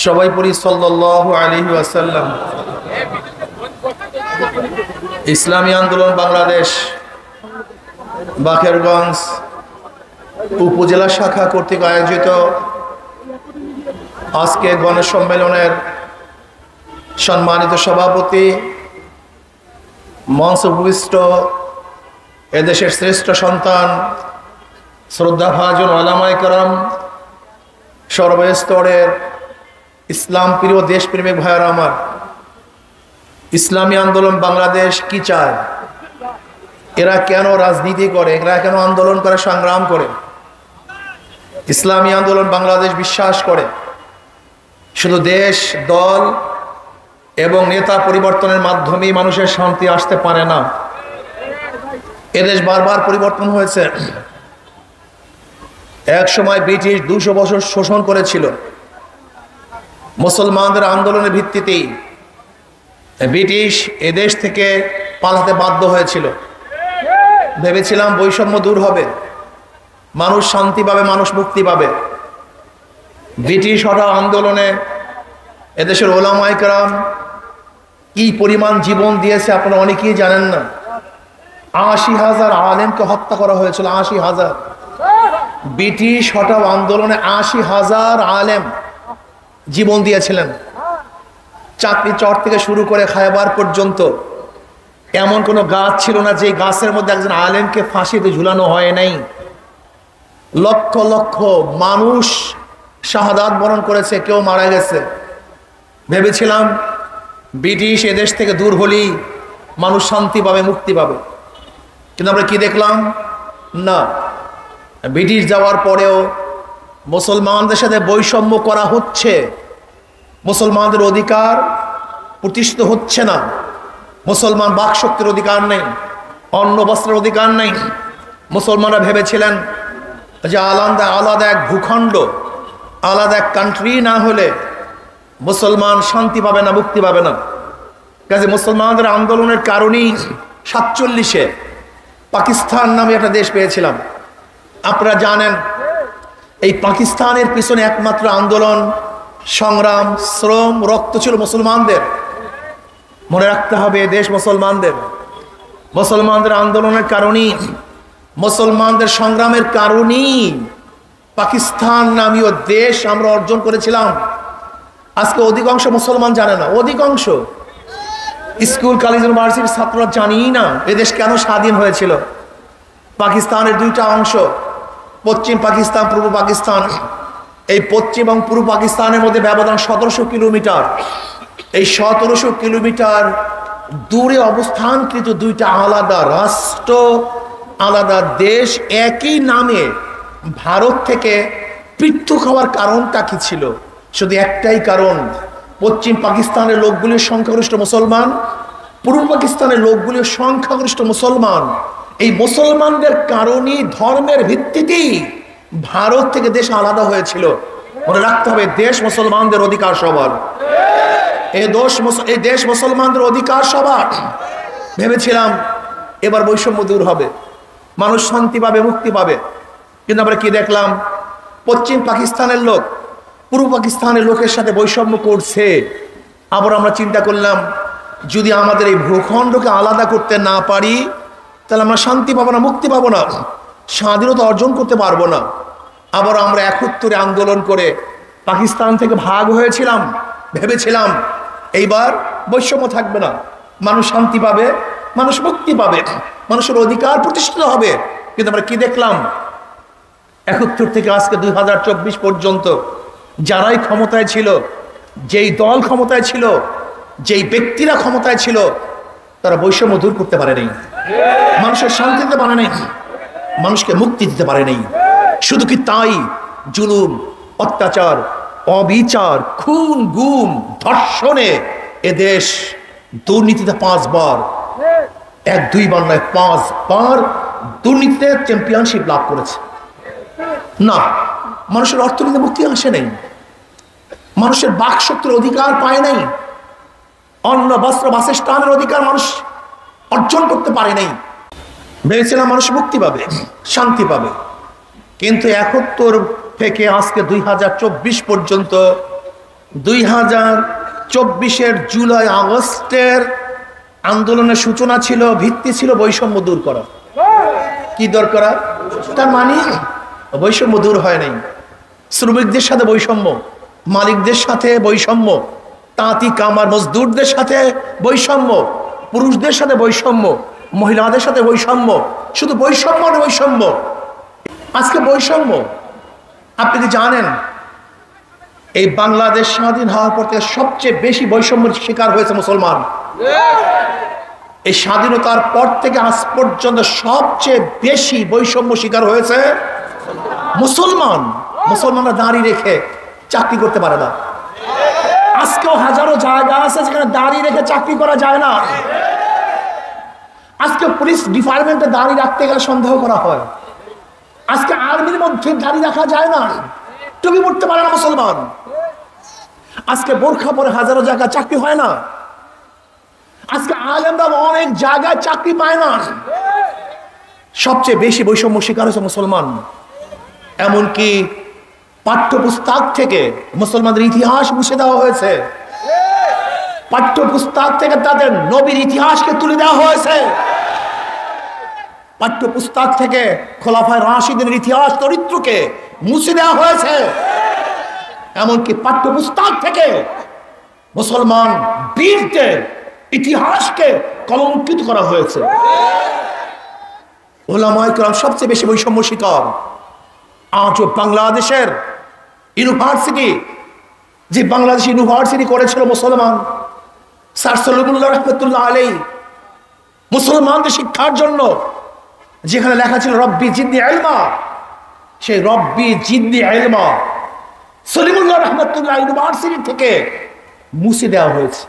সবাই পড়ি সাল্লাল্লাহু আলাইহি ওয়াসাল্লাম। ইসলামী আন্দোলন বাংলাদেশ বাকেরগঞ্জ উপজেলা শাখা কর্তৃক আয়োজিত আজকে গণসম্মেলনের সম্মানিত সভাপতি, মঞ্চ উপবিষ্ট এদেশের শ্রেষ্ঠ সন্তান, শ্রদ্ধাভাজন ওলামায়ে কেরাম, সর্বস্তরের ইসলাম প্রিয় দেশপ্রেমিক ভাইয়েরা আমার, ইসলামী আন্দোলন বাংলাদেশ কি চায়? এরা কেন রাজনীতি করে? এরা কেন আন্দোলন করে, সংগ্রাম করে? ইসলামী আন্দোলন বাংলাদেশ বিশ্বাস করে শুধু দেশ, দল এবং নেতা পরিবর্তনের মাধ্যমেই মানুষের শান্তি আসতে পারে না। এদেশ বারবার পরিবর্তন হয়েছে। এক সময় ব্রিটিশ 200 বছর শোষণ করেছিল। মুসলমানদের আন্দোলনের ভিত্তিতেই ব্রিটিশ এদেশ থেকে পালাতে বাধ্য হয়েছিল। ভেবেছিলাম বৈষম্য দূর হবে, মানুষ শান্তি পাবে, মানুষ মুক্তি পাবে। ব্রিটিশ হঠাৎ আন্দোলনে এদেশের ওলামায়ে কেরাম কি পরিমাণ জীবন দিয়েছে আপনারা অনেকেই জানেন না। 80,000 আলেমকে হত্যা করা হয়েছিল। 80,000। ব্রিটিশ হঠাৎ আন্দোলনে 80,000 আলেম জীবন দিয়েছিলেন। চাকরি চর থেকে শুরু করে খায়বার পর্যন্ত এমন কোনো গাছ ছিল না যে গাছের মধ্যে একজন আলেমকে ফাঁসিতে ঝুলানো হয় নাই। লক্ষ লক্ষ মানুষ শাহাদাত বরণ করেছে, কেউ মারা গেছে। ভেবেছিলাম ব্রিটিশ এদেশ থেকে দূর হলেই মানুষ শান্তি পাবে, মুক্তি পাবে। কিন্তু আমরা কি দেখলাম? না, ব্রিটিশ যাওয়ার পরেও মুসলমানদের সাথে বৈষম্য করা হচ্ছে। মুসলমানদের অধিকার প্রতিষ্ঠিত হচ্ছে না। মুসলমান বাকশক্তির অধিকার নেই, অন্ন বস্ত্রের অধিকার নেই। মুসলমানরা ভেবেছিলেন যে আলাদা এক ভূখণ্ড, আলাদা এক কান্ট্রি না হলে মুসলমান শান্তি পাবে না, মুক্তি পাবে না। কাজে মুসলমানদের আন্দোলনের কারণেই 47-এ পাকিস্তান নামে একটা দেশ পেয়েছিলাম। আপনারা জানেন এই পাকিস্তানের পিছনে একমাত্র আন্দোলন, সংগ্রাম, শ্রম, রক্ত ছিল মুসলমানদের। মনে রাখতে হবে, দেশ মুসলমানদের। মুসলমানদের আন্দোলনের কারণেই, মুসলমানদের সংগ্রামের কারণেই পাকিস্তান নামীয় দেশ আমরা অর্জন করেছিলাম। আজকে অধিকাংশ মুসলমান জানে না। অধিকাংশ স্কুল, কলেজ, ইউনিভার্সিটির ছাত্ররা জানেই না এদেশ কেন স্বাধীন হয়েছিল। পাকিস্তানের দুইটা অংশ, পশ্চিম পাকিস্তান, পূর্ব পাকিস্তান। এই পশ্চিম এবং পূর্ব পাকিস্তানের মধ্যে ব্যবধান 1700 কিলোমিটার। এই 1700 কিলোমিটার দূরে অবস্থানকৃত দুইটা আলাদা রাষ্ট্র, আলাদা দেশ, একই নামে ভারত থেকে পৃথক হওয়ার কারণটা কি ছিল? শুধু একটাই কারণ, পশ্চিম পাকিস্তানের লোকগুলির সংখ্যাগরিষ্ঠ মুসলমান, পূর্ব পাকিস্তানের লোকগুলির সংখ্যাগরিষ্ঠ মুসলমান। এই মুসলমানদের কারণেই, ধর্মের ভিত্তিতেই ভারত থেকে দেশ আলাদা হয়েছিল। মনে রাখতে হবে, দেশ মুসলমানদের অধিকার সবার। এই দেশ মুসলমানদের অধিকার সবার। ভেবেছিলাম এবার বৈষম্য দূর হবে, মানুষ শান্তি পাবে, মুক্তি পাবে। কিন্তু আমরা কি দেখলাম? পশ্চিম পাকিস্তানের লোক পূর্ব পাকিস্তানের লোকের সাথে বৈষম্য করছে। আবার আমরা চিন্তা করলাম, যদি আমাদের এই ভূখণ্ডকে আলাদা করতে না পারি তাহলে আমরা শান্তি পাবো না, মুক্তি পাবো না, স্বাধীনতা অর্জন করতে পারবো না। আবার আমরা 71-এ আন্দোলন করে পাকিস্তান থেকে ভাগ হয়েছিলাম। ভেবেছিলাম এইবার বৈষম্য থাকবে না, মানুষ শান্তি পাবে, মানুষ মুক্তি পাবে, মানুষের অধিকার প্রতিষ্ঠিত হবে। কিন্তু আমরা কি দেখলাম? 71 থেকে আজকে 2024 পর্যন্ত যারাই ক্ষমতায় ছিল, যেই দল ক্ষমতায় ছিল, যেই ব্যক্তিরা ক্ষমতায় ছিল, তারা বৈষম্য দূর করতে পারে নাই, মানুষের শান্তি দিতে পারে নাই, মানুষকে মুক্তি দিতে পারে নাই। শুধু কি তাই, জুলুম, অত্যাচার, অবিচার, খুন, গুম, ধর্ষণে এদেশ দুর্নীতিতে 5 বার, 1-2 বার নয়, 5 বার দুর্নীতিতে চ্যাম্পিয়নশিপ লাভ করেছে। না, মানুষের অর্থনীতি মুক্তি আসে নাই, মানুষের বাকশক্তির অধিকার পায় নাই, অন্ন, বস্ত্র, বাসস্থানের অধিকার মানুষ অর্জন করতে পারে নাই। ভেবেছিলাম মানুষ মুক্তি পাবে, শান্তি পাবে। কিন্তু 71 থেকে আজকে 2024 পর্যন্ত 2024-এর জুলাই আগস্টের আন্দোলনের সূচনা ছিল, ভিত্তি ছিল বৈষম্য দূর করা। কি দরকার? তার মানে বৈষম্য দূর হয় নাই। শ্রমিকদের সাথে বৈষম্য, মালিকদের সাথে বৈষম্য, তাঁতি কামার মজদুরদের সাথে বৈষম্য, পুরুষদের সাথে বৈষম্য, মহিলাদের সাথে বৈষম্য, শুধু বৈষম্য না বৈষম্য। আজকে বৈষম্য, আপনি কি জানেন এই বাংলাদেশ স্বাধীন হওয়ার পর থেকে সবচেয়ে বেশি বৈষম্যের শিকার হয়েছে মুসলমান। এই স্বাধীনতার পর থেকে আজ পর্যন্ত সবচেয়ে বেশি বৈষম্য শিকার হয়েছে মুসলমান। মুসলমানরা দাঁড়ি রেখে চাকরি করতে পারে না। আজকেও হাজারো জায়গা আছে যেখানে দাঁড়ি রেখে চাকরি করা যায় না। আজকে পুলিশ ডিপার্টমেন্টে দাঁড়ি রাখতে গেলে সন্দেহ করা হয়। আজকে আর্মির মধ্যে দাঁড়ি রাখা যায় না, টুপি পড়তে পারে না মুসলমান। আজকে বোরখা পরে হাজারো জায়গায় চাকরি হয় না। আজকে আলেমরা অনেক জায়গায় চাকরি পায় না। সবচেয়ে বেশি বৈষম্য শিকার হয়েছে মুসলমান। এমনকি পাঠ্যপুস্তক থেকে মুসলমানদের ইতিহাস মুছে দেওয়া হয়েছে। পাঠ্যপুস্তক থেকে তাদের নবীর ইতিহাসকে তুলে দেওয়া হয়েছে। পাঠ্যপুস্তক থেকে খোলাফায়ে রাশিদের ইতিহাস চরিত্রকে মুছে দেওয়া হয়েছে। এমনকি পাঠ্যপুস্তক থেকে মুসলমান বীরদের ইতিহাসকে কলঙ্কিত করা হয়েছে। উলামায়ে কেরাম সবচেয়ে বেশি বৈষম্য শিকার। আজও বাংলাদেশের ইউনিভার্সিটি, যে বাংলাদেশ ইউনিভার্সিটি করেছিল মুসলমান, স্যার সলিমুল্লাহ রহমতুল্লাহ আলাইহি, মুসলমানদের শিক্ষার জন্য, যেখানে লেখা ছিল রব্বি জিদনি ইলমা, সেই রব্বি জিদনি ইলমা সলিমুল্লাহ রহমতুল্লাহ ইউনিভার্সিটি থেকে মুছে দেওয়া হয়েছে।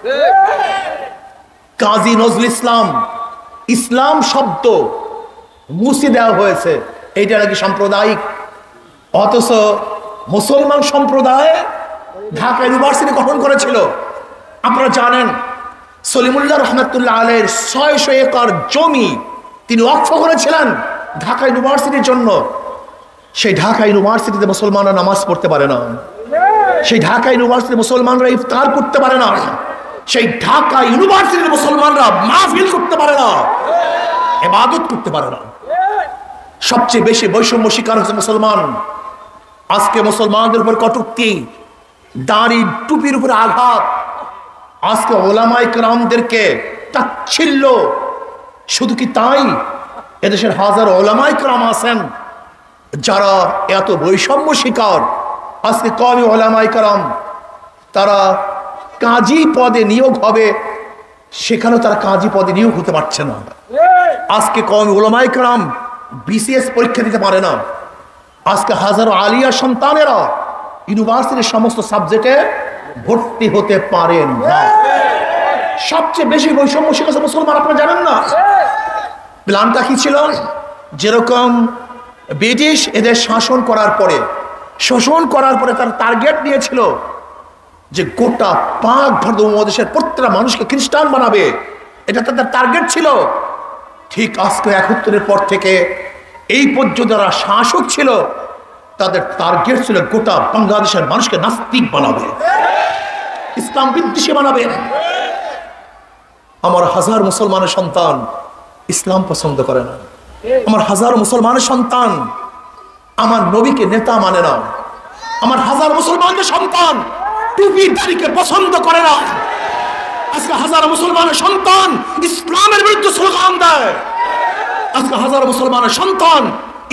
কাজী নজরুল ইসলাম, ইসলাম শব্দ মুছে দেওয়া হয়েছে। এইটা নাকি সাম্প্রদায়িক। অথচ মুসলমান সম্প্রদায় ঢাকা ইউনিভার্সিটি গঠন করেছিল। আপনারা জানেন সলিমুল্লাহ রহমতুল্লাহ আলাইহির 600 একর জমি তিনি ওয়াকফ করেছিলেন ঢাকা ইউনিভার্সিটির জন্য। সেই ঢাকা ইউনিভার্সিটিতে মুসলমানরা নামাজ পড়তে পারে না। সেই ঢাকা ইউনিভার্সিটিতে মুসলমানরা ইফতার করতে পারে না। সেই ঢাকা ইউনিভার্সিটির মুসলমানরা মাহফিল করতে পারে না, ইবাদত করতে পারে না। সবচেয়ে বেশি বৈষম্য শিকার হচ্ছে মুসলমান। আজকে মুসলমানদের উপর কটূক্তি, দাড়ি টুপির উপরে আঘাত, আজকে উলামায়ে কেরামদেরকে তাচ্ছিল্য। শুধু কি তাই, এদেশের হাজার উলামায়ে কেরাম আছেন যারা এত বৈষম্য শিকার। আজকে কওমি উলামায়ে কেরাম তারা কাজী পদে নিয়োগ হবে, সেখানেও তারা কাজী পদে নিয়োগ হতে পারছে না। আজকে কওমি উলামায়ে কেরাম বিসিএস পরীক্ষা দিতে পারে না। আজকে হাজারো আলিয়া সন্তানেরা ইউনিভার্সিটির সমস্ত সাবজেক্টে ভর্তি হতে পারেন না। সবচেয়ে বেশি বৈষম্য শিখেছে মুসলমান, আপনারা জানেন না? প্ল্যানটা কি ছিল? যেরকম ব্রিটিশ এদের শাসন করার পরে তার টার্গেট নিয়েছিল যে গোটা পাক ভারত উপমহাদেশের প্রত্যেকটা মানুষকে খ্রিস্টান বানাবে। এটা তাদের টার্গেট ছিল। ঠিক আজকে 71-এর পর থেকে এই পর্যন্ত যারা শাসক ছিল তাদের টার্গেট ছিল গোটা বাংলাদেশের মানুষকে নাস্তিক বানাবে, ইসলাম বিদ্বেষী বানাবে। আমার হাজার মুসলমানের সন্তান ইসলাম পছন্দ করে না। আমার হাজার মুসলমানের সন্তান আমার নবীকে নেতা মানে না। আমার হাজার মুসলমানের সন্তান টুপি দাড়িকে পছন্দ করে না। আজকে হাজার মুসলমানের সন্তান ইসলামের বিরুদ্ধে স্লোগান দেয়। আজকে হাজার মুসলমানের সন্তান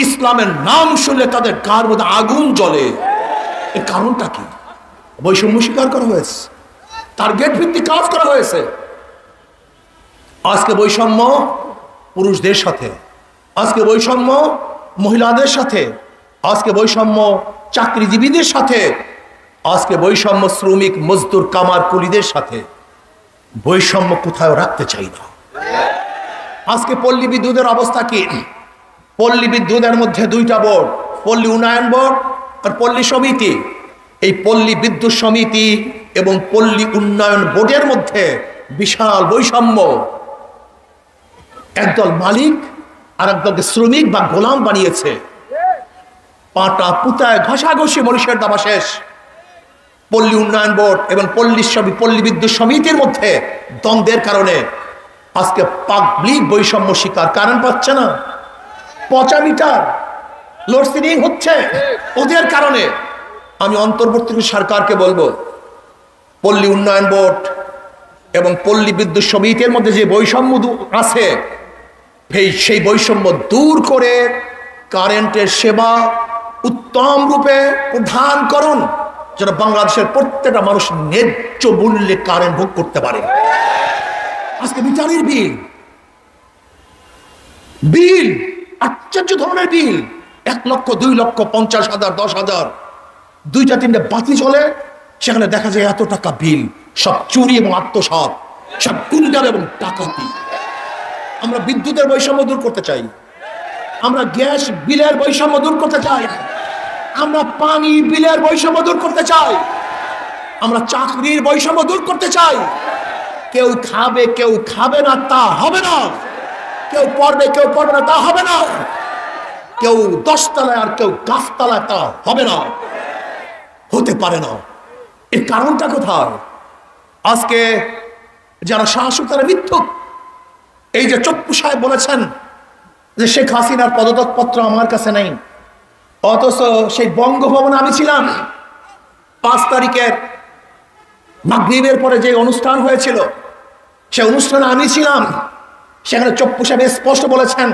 ইসলামের নাম শুনলে তাদের গার মধ্যে আগুন জ্বলে। এর কারণটা কি? বৈষম্য স্বীকার করা হয়েছে, টার্গেট ভিত্তিক কাজ করা হয়েছে। আজকে বৈষম্য পুরুষদের সাথে, আজকে বৈষম্য মহিলাদের সাথে, আজকে বৈষম্য চাকরিজীবীদের সাথে, আজকে বৈষম্য শ্রমিক মজদুর কামার কুলিদের সাথে। বৈষম্য কোথাও রাখতে চাই না। আজকে পল্লী বিদ্যুতের অবস্থা কি? পল্লী বিদ্যুতের মধ্যে দুইটা বোর্ড, পল্লী উন্নয়ন বোর্ড আর পল্লী সমিতি। এই পল্লী বিদ্যুৎ সমিতি এবং পল্লী উন্নয়ন বোর্ডের মধ্যে বিশাল বৈষম্য। একদল মালিক আর একদলকে শ্রমিক বা গোলাম বানিয়েছে। পাটা পুতায় ঘষাঘষি মরিষের দাবা শেষ। পল্লী উন্নয়ন বোর্ড এবং পল্লী বিদ্যুৎ সমিতির মধ্যে দ্বন্দ্বের কারণে আজকে পাবলিক বৈষম্য শিকার। কারেন্ট পাচ্ছে না, পচা মিটার, লোডশেডিং হচ্ছে ওদের কারণে। আমি অন্তর্বর্তী সরকারকে বলবো, পল্লী উন্নয়ন বোর্ড এবং পল্লী বিদ্যুৎ সমিতির মধ্যে যে বৈষম্য আছে সেই বৈষম্য দূর করে কারেন্টের সেবা উত্তম রূপে প্রদান করুন, যেন বাংলাদেশের প্রত্যেকটা মানুষ ন্যায্য মূল্যে কারেন্ট ভোগ করতে পারে। আজকে মিটারের বিল আশ্চর্য ধরনের বিল, 1 লক্ষ, 2 লক্ষ, 50,000, 10,000, 2-3টে বাতি চলে, সেখানে দেখা যায় এত টাকা বিল। সব চুরি এবং আত্মসাৎ, সব গুন্ডার এবং ডাকাতি। আমরা বিদ্যুতের বৈষম্য দূর করতে চাই, আমরা গ্যাস বিলের বৈষম্য দূর করতে চাই, আমরা পানি বিলের বৈষম্য দূর করতে চাই, আমরা চাকরির বৈষম্য দূর করতে চাই। কেউ খাবে কেউ খাবে না তা হবে না, কেউ পড়বে কেউ পড়বে না তা হবে না, কেউ 10 তলায় আর কেউ গাছতলায় তা হবে না, হতে পারে না। এর কারণটা কোথায়? আজকে যারা শাসক তারা মিথ্যুক। এই যে চপ্পু সাহেব বলেছেন যে শেখ হাসিনার পদত্যাগপত্র আমার কাছে নেই, অথচ সেই বঙ্গভবনে আমি ছিলাম 5 তারিখের মাগরিবের পরে যে অনুষ্ঠান হয়েছিল, সেই অনুষ্ঠানে আমি ছিলাম। সেখানে চপ্পু সাহেব স্পষ্ট বলেছেন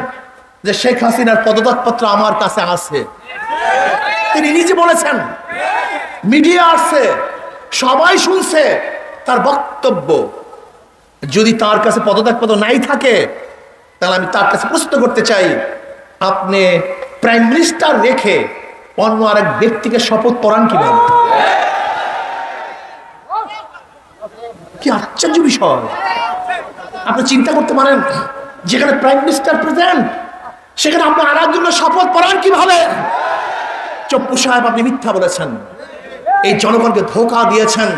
যে শেখ হাসিনার পদত্যাগপত্র আমার কাছে আছে। তিনি নিজে বলেছেন, মিডিয়া আসছে, সবাই শুনছে তার বক্তব্য। যদি তার কাছে পদত্যাগপত্র নাই থাকে, তাহলে আমি তার কাছে প্রশ্ন করতে চাই, আপনি প্রাইম মিনিস্টার রেখে অন্য আরেক ব্যক্তিকে শপথ পড়ান কিভাবে? কি আশ্চর্য বিষয়! আপনি চিন্তা করতে পারেন, যেখানে প্রাইম মিনিস্টার প্রেজেন্ট, সেখানে আপনি আর একজনের শপথ পড়ান কিভাবে? চপ্পু সাহেব, আপনি মিথ্যা বলেছেন, এই জনগণকে ধোঁকা দিয়েছেন।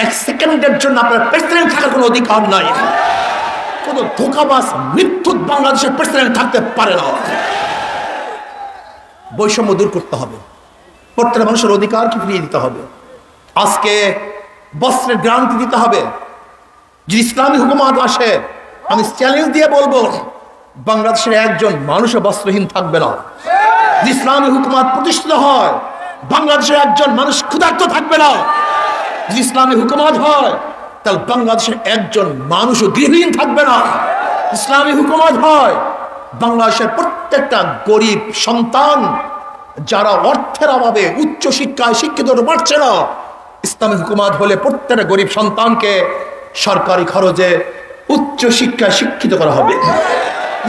1 সেকেন্ডের জন্য আপনার প্রেসিডেন্ট থাকার কোনো অধিকার নাই। কোন ধোঁকাবাজ মিথ্যুক বাংলাদেশের প্রেসিডেন্ট থাকতে পারে না। বৈষম্য দূর করতে হবে, প্রত্যেক মানুষের অধিকারকে ফিরিয়ে দিতে হবে। আজকে বস্ত্রের গ্রান্তি দিতে হবে। যদি ইসলামী হুকুমত আসে, আমি চ্যালেঞ্জ দিয়ে বলবো, বাংলাদেশের একজন মানুষও বস্ত্রহীন থাকবে না। যদি ইসলামী হুকুমত প্রতিষ্ঠিত হয়, বাংলাদেশের একজন মানুষ ক্ষুধার্ত থাকবে না। যদি ইসলামী হুকুমত হয়, তাহলে বাংলাদেশের একজন মানুষও গৃহহীন থাকবে না। ইসলামী হুকুমত হয়, বাংলাদেশের প্রত্যেকটা গরিব সন্তান যারা অর্থের অভাবে উচ্চ শিক্ষায় শিক্ষিত হতে পারছে না, ইসলামী হুকুমত হলে প্রত্যেকটা গরিব সন্তানকে সরকারি খরচে উচ্চ শিক্ষায় শিক্ষিত করা হবে।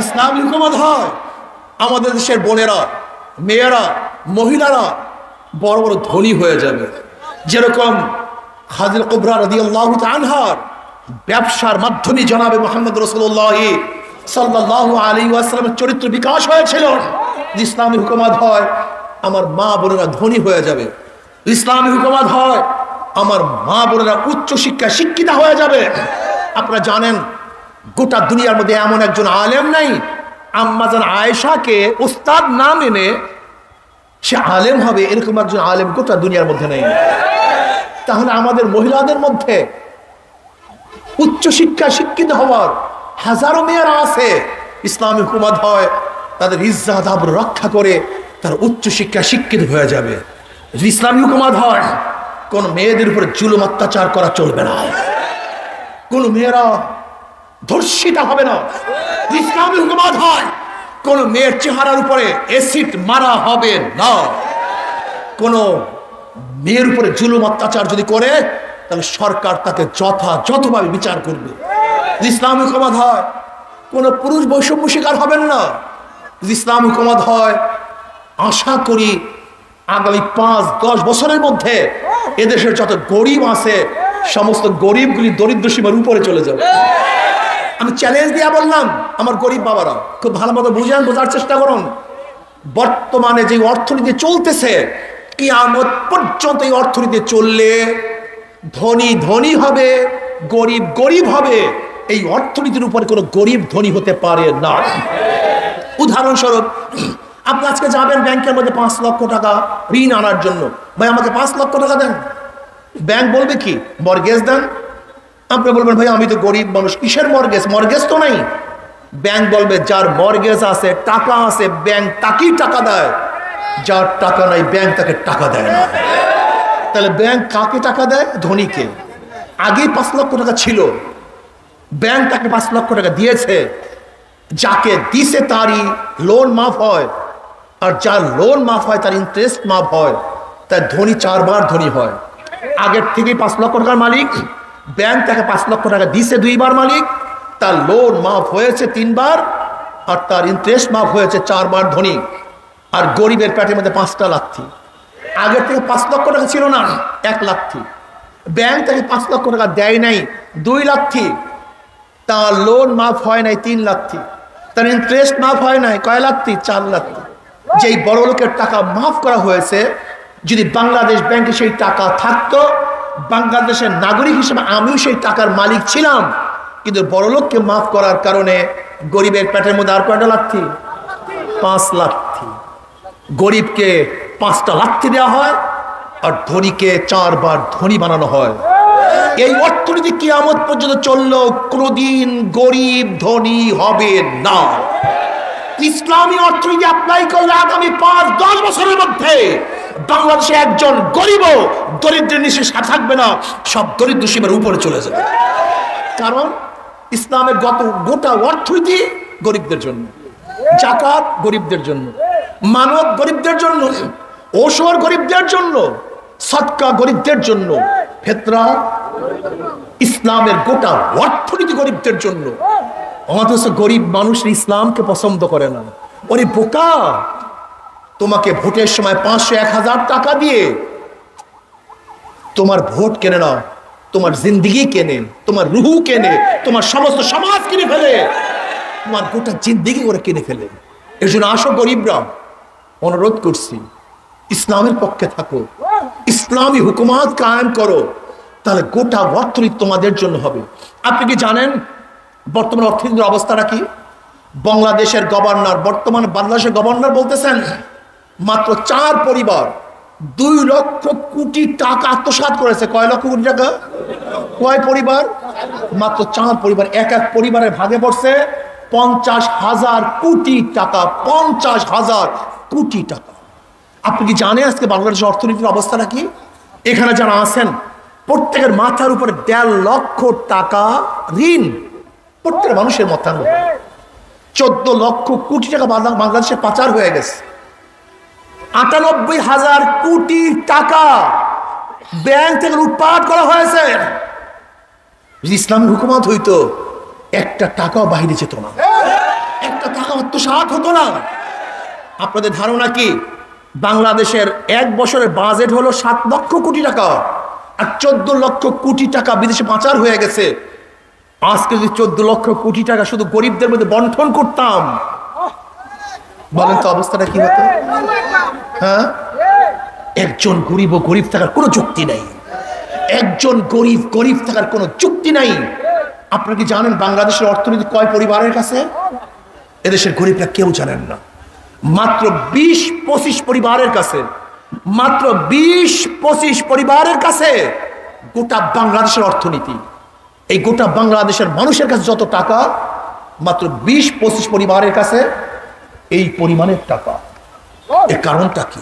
ইসলামী হুকুমত হয়, আমাদের দেশের বোনেরা, মেয়েরা, মহিলারা বড় বড় ধনী হয়ে যাবে। যেরকম খাদিজা কুবরা রাদিয়াল্লাহু তাআলা আনহার ব্যবসার মাধ্যমে জনাবে মুহাম্মদ রাসূলুল্লাহ সাল্লাল্লাহু আলাইহি ওয়াসাল্লামের চরিত্র বিকাশ হয়েছিল। ইসলামী হুকুমত হয়, আমার মা বোনেরা ধনী হয়ে যাবে। ইসলামী হুকুমত হয়, আমার মা বোনেরা উচ্চ শিক্ষায় শিক্ষিত হয়ে যাবে। আপনারা জানেন, গোটা দুনিয়ার মধ্যে এমন একজন আলেম নাই আম্মাজান আয়েশাকে উস্তাদ না মেনে সে আলেম হবে, এরকম একজন আলেম গোটা দুনিয়ার মধ্যে নেই। তাহলে আমাদের মহিলাদের মধ্যে উচ্চ শিক্ষায় শিক্ষিত হওয়ার হাজারো মেয়েরা আছে। ইসলামী হুকুমত হয়, তাদের ইজ্জত আবরু রক্ষা করে তার উচ্চ শিক্ষায় শিক্ষিত হয়ে যাবে। যদি ইসলামী হুকুমত হয়, কোন মেয়েদের উপরে জুলুম অত্যাচার করা চলবে না, কোন মেয়েরা ধর্ষিতা হবে না। ইসলামী হুকুমত হয়, কোন মেয়ের চেহারার উপরে অ্যাসিড মারা হবে না। কোন মেয়ের উপরে জুলুম অত্যাচার যদি করে, তাহলে সরকার তাকে যথাযথভাবে বিচার করবে। ইসলামী হুকুমত হয়, কোন পুরুষ বৈষম্য শিকার হবেন না। ইসলামী হুকুমত হয়, আশা করি আগামী 5-10 বছরের মধ্যে এদেশের যত গরিব আছে, সমস্ত গরিবগুলি দরিদ্র সীমার উপরে চলে যাবে। আমি চ্যালেঞ্জ দিয়ে বললাম, আমার গরিব বাবারা খুব ভালো মতো বোঝার চেষ্টা করুন। বর্তমানে যে অর্থনীতি চলতেছে, কিয়ামত পর্যন্ত এই অর্থনীতি চললে ধনী ধনী হবে, গরিব গরিব হবে। এই অর্থনীতির উপরে কোনো গরিব ধনী হতে পারে না। উদাহরণস্বরূপ, আপনি আজকে যাবেন ব্যাংকের মধ্যে 5 লক্ষ টাকা ঋণ আনার জন্য, ভাই আমাকে 5 লক্ষ টাকা দেন, ব্যাংক বলবে কি মর্গেজ দেন, আপনি বলবেন ভাই আমি তো গরিব মানুষ, কিসের মর্গেজ, মর্গেজ তো নাই। ব্যাংক বলবে যার মর্গেজ আছে, টাকা আছে, ব্যাংক তাকেই টাকা দেয়, যার টাকা নাই ব্যাংক তাকে টাকা দেয় না। তাহলে ব্যাংক কাকে টাকা দেয়? ধনীকে। আগে 5 লক্ষ টাকা ছিল, ব্যাংক তাকে 5 লক্ষ টাকা দিয়েছে, যাকে দিছে তারই লোন মাফ হয়, আর যার লোন মাফ হয় তার ইন্টারেস্ট মাফ হয়, তাই ধনী 4 বার ধনী হয়। আগের থেকে 5 লক্ষ টাকার মালিক, ব্যাংক তাকে 5 লক্ষ টাকা দিছে 2 বার মালিক, তার লোন মাফ হয়েছে 3 বার, আর তার ইন্টারেস্ট মাফ হয়েছে 4 বার ধনী। আর গরিবের পেটের মধ্যে 5টা লাথি। আগের থেকে 5 লক্ষ টাকা ছিল না, 1 লাথি। ব্যাংক তাকে 5 লক্ষ টাকা দেয় নাই, 2 লাথি। তার লোন মাফ হয় নাই, 3 লাথি। তার ইন্টারেস্ট মাফ হয় নাই, কয় লাথি? 4 লাথি। যেই বড় লোকের টাকা মাফ করা হয়েছে, যদি বাংলাদেশ ব্যাংকে সেই টাকা থাকতো, বাংলাদেশের নাগরিক হিসেবে আমিও সেই টাকার মালিক ছিলাম। কিন্তু বড় লোককে মাফ করার কারণে গরিবের পেটের মধ্যে আর কয়টা লাথি? 5 লাথি। গরিবকে 5টা লাথি দেওয়া হয়, আর ধনীকে 4 বার ধনী বানানো হয়। এই অর্থনীতি কিয়ামত পর্যন্ত চললেও কোনদিন গরিব ধনী হবে না। ইসলামী অর্থনীতি অ্যাপ্লাই করলে আগামী 5-10 বছরের মধ্যে বাংলাদেশে একজন গরিবও দরিদ্রের নিচে থাকবে না, সব দরিদ্র সীমার উপরে চলে যাবে। কারণ ইসলামের গোটা অর্থনীতি গরিবদের জন্য, যাকাত গরিবদের জন্য, মানব গরিবদের জন্য, ওশর গরিবদের জন্য, সদকা গরিবদের জন্য, ফিতরা, ইসলামের গোটা অর্থনীতি গরিবদের জন্য। অথচ গরিব মানুষ ইসলামকে পছন্দ করে না। ওরে বোকা, তোমাকে ভোটের সময় 500-1000 টাকা দিয়ে তোমার ভোট কেনে না, তোমার জিন্দিগি কেনে, তোমার রুহু কেনে, তোমার সমস্ত সমাজ কিনে ফেলে, তোমার গোটা জিন্দিগি করে কিনে ফেলে। এর জন্য আসো গরিবরা, অনুরোধ করছি ইসলামের পক্ষে থাকো, ইসলামী হুকুমাত কায়েম করো, তাহলে গোটা অর্থনীতি তোমাদের জন্য হবে। আপনি কি জানেন বর্তমান অর্থনীতির অবস্থাটা কি? বাংলাদেশের গভর্নর, বর্তমান বাংলাদেশের গভর্নর বলতেছেন মাত্র 4 পরিবার 2 লক্ষ কোটি টাকা আত্মসাৎ করেছে। কয় লক্ষ কোটি টাকা? কয় পরিবার? মাত্র 4 পরিবার। এক পরিবারের ভাগে পড়ছে 50,000 কোটি টাকা। 50,000 কোটি টাকা। আপনি কি জানেন আজকে বাংলাদেশের অর্থনীতির অবস্থাটা কি? এখানে যারা আছেন প্রত্যেকের মাথার উপরে 1.5 লক্ষ টাকা ঋণ, প্রত্যেক মানুষের মাথার উপরে 14 লক্ষ কোটি টাকা বাংলাদেশে পাচার হয়ে গেছে। 98,000 কোটি টাকা ব্যাংক থেকে লুটপাট করা হয়েছে। ইসলামী হুকুমত হইতো একটা টাকাও বাহিরে যেত না, একটা টাকা আত্মসাৎ হতো না। আপনাদের ধারণা কি বাংলাদেশের 1 বছরের বাজেট হলো 7 লক্ষ কোটি টাকা, আর 14 লক্ষ কোটি টাকা বিদেশে পাচার হয়ে গেছে। আজকে যদি 14 লক্ষ কোটি টাকা শুধু গরিবদের মধ্যে বন্টন করতাম, বলেন তো অবস্থাটা কি হতো? হ্যাঁ, একজন গরিব ও গরিব থাকার কোনো যুক্তি নাই, একজন গরিব গরিব থাকার কোনো যুক্তি নাই। আপনারা কি জানেন বাংলাদেশের অর্থনীতি কয় পরিবারের কাছে? এদেশের গরিবরা কেউ জানেন না। মাত্র 20-25 পরিবারের কাছে, মাত্র 20-25 পরিবারের কাছে গোটা বাংলাদেশের অর্থনীতি। এই গোটা বাংলাদেশের মানুষের কাছে যত টাকা, মাত্র 20-25 পরিবারের কাছে এই পরিমাণের টাকা। এর কারণটা কি?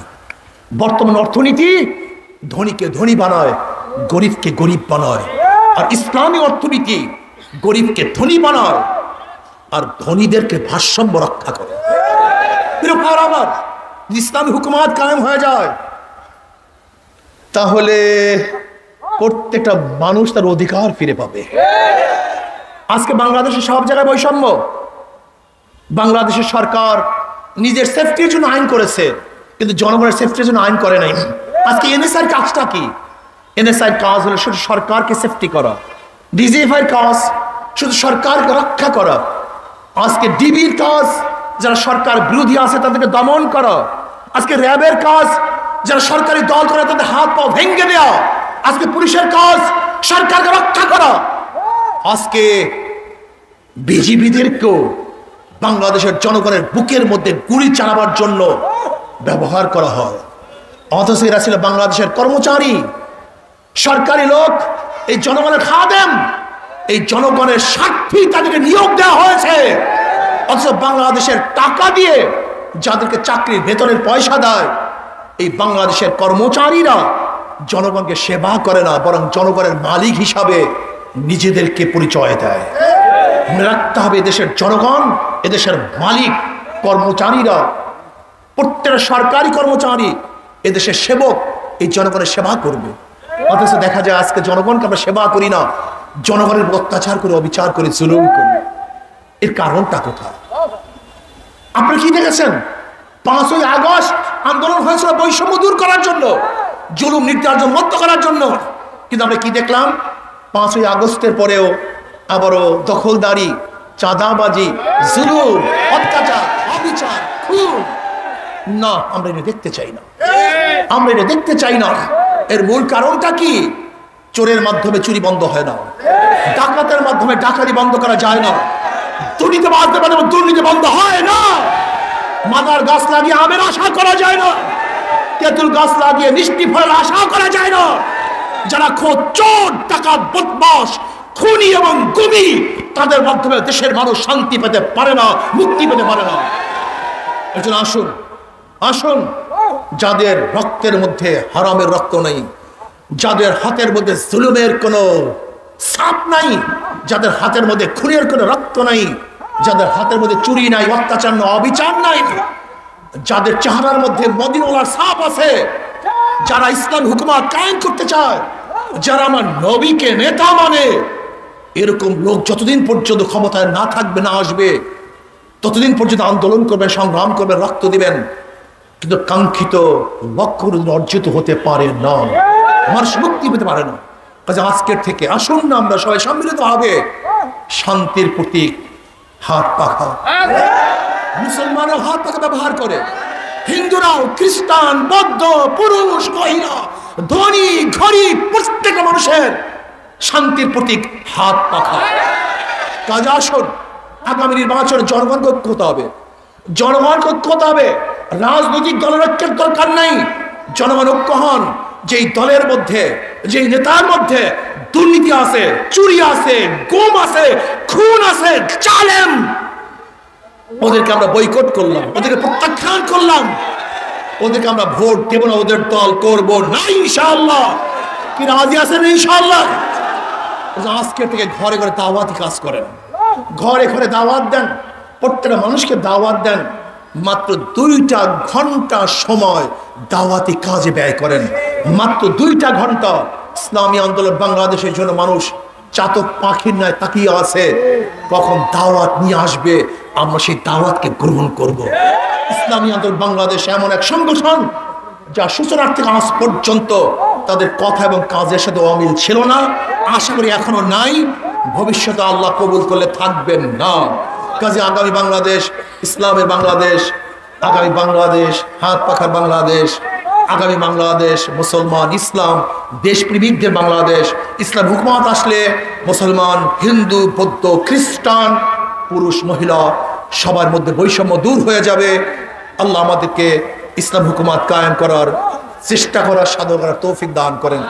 বর্তমান অর্থনীতি ধনীকে ধনী বানায়, গরিবকে গরিব বানায়। আর ইসলামী অর্থনীতি গরিবকে ধনী বানায় আর ধনীদেরকে ভারসাম্য রক্ষা করে। আবার ইসলামী হুকুমাত কায়েম হয়ে যায়, তাহলে প্রত্যেকটা মানুষ তার অধিকার ফিরে পাবে। আজকে বাংলাদেশের সব জায়গায় বৈষম্য। বাংলাদেশের সরকার নিজের সেফটির জন্য আইন করেছে, কিন্তু জনগণের সেফটির জন্য আইন করে নাই। আজকে এনএসআইয়ের কাজটা কি? এনএসআইয়ের কাজ হলো শুধু সরকারকে সেফটি করা, ডিজিএফআইয়ের কাজ শুধু সরকারকে রক্ষা করা। আজকে ডিবির কাজ যারা সরকার বিরোধী আছে তাদেরকে দমন করা। আজকে র্যাবের কাজ যারা সরকারি দল করে তাদের হাত পা ভেঙে দেওয়া। আজকে পুলিশের কাজ সরকারকে রক্ষা করা। আজকে বিজিবিদেরকেও বাংলাদেশের জনগণের বুকের মধ্যে গুলি চালাবার জন্য ব্যবহার করা হয়। অথচ এরা ছিল বাংলাদেশের কর্মচারী, সরকারি লোক, এই জনগণের খাদেম, এই জনগণের স্বার্থেই তাদেরকে নিয়োগ দেওয়া হয়েছে। অথচ বাংলাদেশের টাকা দিয়ে যাদেরকে চাকরির বেতনের পয়সা দেয়, এই বাংলাদেশের কর্মচারীরা জনগণকে সেবা করে না, বরং জনগণের মালিক হিসাবে নিজেদেরকে পরিচয় দেয়। মনে রাখতে হবে, দেশের জনগণ, এদেশের মালিক, কর্মচারীরা, প্রত্যেকটা সরকারি কর্মচারী এদেশের সেবক, এই জনগণের সেবা করবে। অথচ দেখা যায় আজকে জনগণকে আমরা সেবা করি না, জনগণের অত্যাচার করে, অবিচার করে, জুলুম করি। এর কারণটা কোথায়? আপনারা কি দেখেছেন? 5ই আগস্ট আন্দোলন হয়েছিল বৈষম্য দূর করার জন্য, জুলুম নির্যাতন মুক্ত করার জন্য। কিন্তু আমরা কি দেখলাম? 5ই আগস্টের পরেও আবারও দখলদারি, চাঁদাবাজি, জুলুম, অত্যাচার, অবিচার, খুন। না, আমরা এটা দেখতে চাই না, আমরা এটা দেখতে চাই না। এর মূল কারণটা কি? চোরের মাধ্যমে চুরি বন্ধ হয় না, ডাকাতের মাধ্যমে ডাকাতি বন্ধ করা যায় না, দুর্নীতিবাজদের মাধ্যমে দুর্নীতি বন্ধ হয় না, মাদার গাছ লাগিয়ে আমের আশা করা যায় না, তেঁতুল গাছ লাগিয়ে মিষ্টি ফলের আশা করা যায় না। যারা খোদ, চোর, ডাকাত, বদমাশ, খুনি এবং গুমি, তাদের মাধ্যমে দেশের মানুষ শান্তি পেতে পারে না, মুক্তি পেতে পারে না। এর জন্য আসুন, আসুন, যাদের রক্তের মধ্যে হারামের রক্ত নেই, যাদের হাতের মধ্যে জুলুমের কোনো ছাপ নাই, যাদের হাতের মধ্যে খুনের কোনো রক্ত নাই, যাদের হাতের মধ্যে চুরি নাই, অত্যাচার নাই, অবিচার নাই, যাদের চেহারার মধ্যে মদিনাওয়ালার ছাপ আছে, যারা ইসলাম হুকুমত কায়েম করতে চায়, যারা আমার নবীকে নেতা মানে, এরকম লোক যতদিন পর্যন্ত ক্ষমতায় না থাকবে, না আসবে, ততদিন পর্যন্ত আন্দোলন করবেন, সংগ্রাম করবেন, রক্ত দিবেন, কিন্তু কাঙ্ক্ষিত লক্ষ্য অর্জিত হতে পারে না, মানুষ মুক্তি পেতে পারে না। কাজে আজকের থেকে আসুন না আমরা সবাই সম্মিলিত হবে শান্তির প্রতীক হাত পাখা। মুসলমানও হাত পাখা ব্যবহার করে, হিন্দুরাও, খ্রিস্টান, বৌদ্ধ, পুরুষ, মহিলা, ধনী, গরিব, প্রত্যেকটা মানুষের শান্তির প্রতীক হাত পাখা। কাজে আসুন, আগামী নির্বাচনে জনগণকে ঐক্য হতে হবে, জনগণকে ঐক্য হতে হবে। রাজনৈতিক দলের ঐক্যের দরকার নাই, জনগণ ঐক্য হন। যেই দলের মধ্যে, যেই নেতার মধ্যে দুর্নীতি আছে, চুরি আছে, গুম আছে, খুন আছে, জালেম, ওদেরকে আমরা বয়কট করলাম, ওদেরকে প্রত্যাখ্যান করলাম, ওদেরকে আমরা ভোট দেব না, ওদের দল করব না ইনশাআল্লাহ। কি রাজি আছেন ইনশাআল্লাহ? আজকে থেকে ঘরে ঘরে দাওয়াতি কাজ করেন, ঘরে ঘরে দাওয়াত দেন, প্রত্যেকটা মানুষকে দাওয়াত দেন। মাত্র 2টা ঘন্টা সময় দাওয়াতি কাজে ব্যয় করেন, মাত্র 2টা ঘন্টা। ইসলামী আন্দোলন বাংলাদেশের জন্য মানুষ চাতক পাখির ন্যায় তাকিয়ে আছে, কখন দাওয়াত নিয়ে আসবে, আমরা সেই দাওয়াতকে গ্রহণ করব। ইসলামী আন্দোলন বাংলাদেশ এমন এক সংগঠন যা সূচনার থেকে আজ পর্যন্ত তাদের কথা এবং কাজের সাথে অমিল ছিল না, আশা করি এখনো নাই, ভবিষ্যতে আল্লাহ কবুল করলে থাকবেন না। কাজে আগামী বাংলাদেশ ইসলামের বাংলাদেশ, আগামী বাংলাদেশ হাত পাখার বাংলাদেশ, আগামী বাংলাদেশ মুসলমান ইসলাম দেশপ্রেমিকদের বাংলাদেশ। ইসলাম হুকুমত আসলে মুসলমান, হিন্দু, বৌদ্ধ, খ্রিস্টান, পুরুষ, মহিলা সবার মধ্যে বৈষম্য দূর হয়ে যাবে। আল্লাহ আমাদেরকে ইসলাম হুকুমত কায়েম করার, চেষ্টা করার, সাধন করার তৌফিক দান করেন।